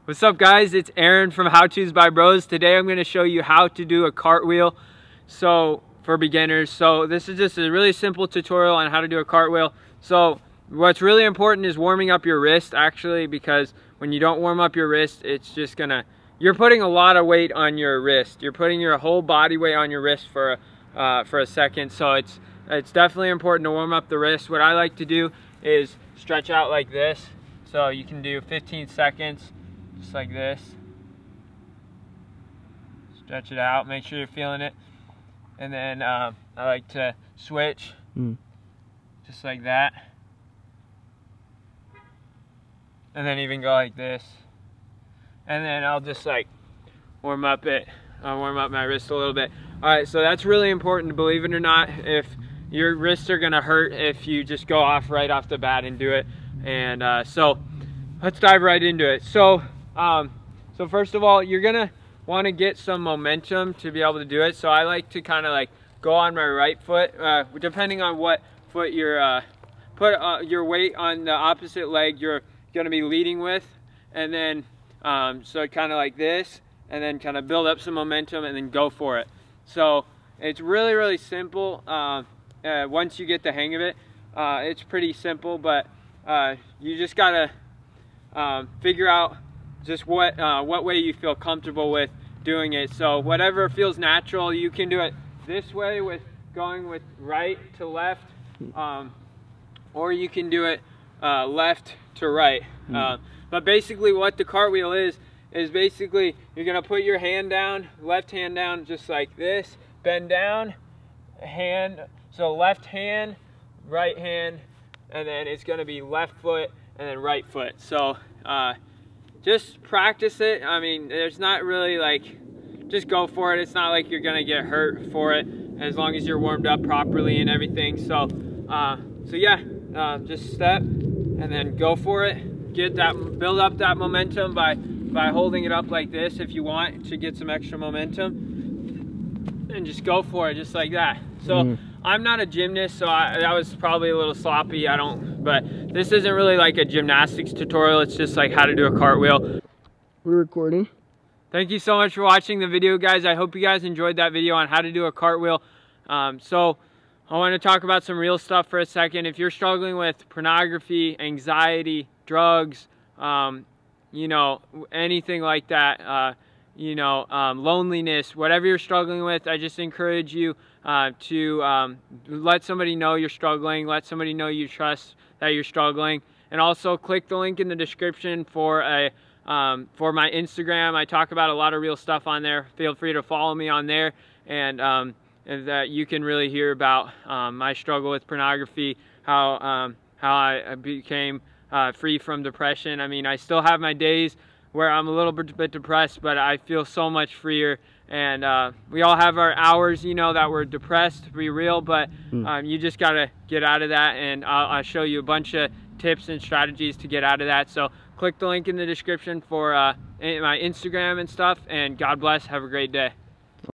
What's up guys, it's Aaron from How To's by Bros. Today I'm going to show you how to do a cartwheel for beginners. So this is just a really simple tutorial on how to do a cartwheel. So what's really important is warming up your wrist actually, because when you don't warm up your wrist, it's just you're putting a lot of weight on your wrist. You're putting your whole body weight on your wrist for a second. So it's definitely important to warm up the wrist. What I like to do is stretch out like this. So you can do 15 seconds. Just like this. Stretch it out, make sure you're feeling it. And then I like to switch, just like that. And then even go like this. And then I'll just like warm up my wrist a little bit. Alright, so that's really important, believe it or not. If your wrists are gonna hurt if you just go off right off the bat and do it. And so let's dive right into it. So first of all, you're gonna want to get some momentum to be able to do it. So I like to kind of like go on my right foot, depending on what foot you're put your weight on the opposite leg you're gonna be leading with, and then so kind of like this, and then kind of build up some momentum and then go for it. So it's really simple. Once you get the hang of it, it's pretty simple, but you just gotta figure out just what way you feel comfortable with doing it. So whatever feels natural, you can do it this way with going with right to left, or you can do it left to right. But basically what the cartwheel is basically you're gonna put your hand down, left hand down just like this, bend down, hand, so left hand, right hand, and then it's gonna be left foot and then right foot. So just practice it. I mean, there's not really like, just go for it. It's not like you're gonna get hurt for it as long as you're warmed up properly and everything. So yeah, just step and then go for it. Build up that momentum by holding it up like this if you want to get some extra momentum, and just go for it just like that. So I'm not a gymnast, so that was probably a little sloppy. But this isn't really like a gymnastics tutorial. It's just like how to do a cartwheel. We're recording. Thank you so much for watching the video, guys. I hope you guys enjoyed that video on how to do a cartwheel. So I want to talk about some real stuff for a second. If you're struggling with pornography, anxiety, drugs, you know, anything like that, you know, loneliness, whatever you're struggling with, I just encourage you to let somebody know you're struggling, let somebody know you trust that you're struggling, and also click the link in the description for my Instagram. I talk about a lot of real stuff on there. Feel free to follow me on there, and that you can really hear about my struggle with pornography, how I became free from depression. I mean, I still have my days where I'm a little bit depressed, but I feel so much freer. And we all have our hours, you know, that we're depressed, to be real, but you just gotta get out of that, and I'll show you a bunch of tips and strategies to get out of that. So click the link in the description for my Instagram and stuff, and God bless. Have a great day.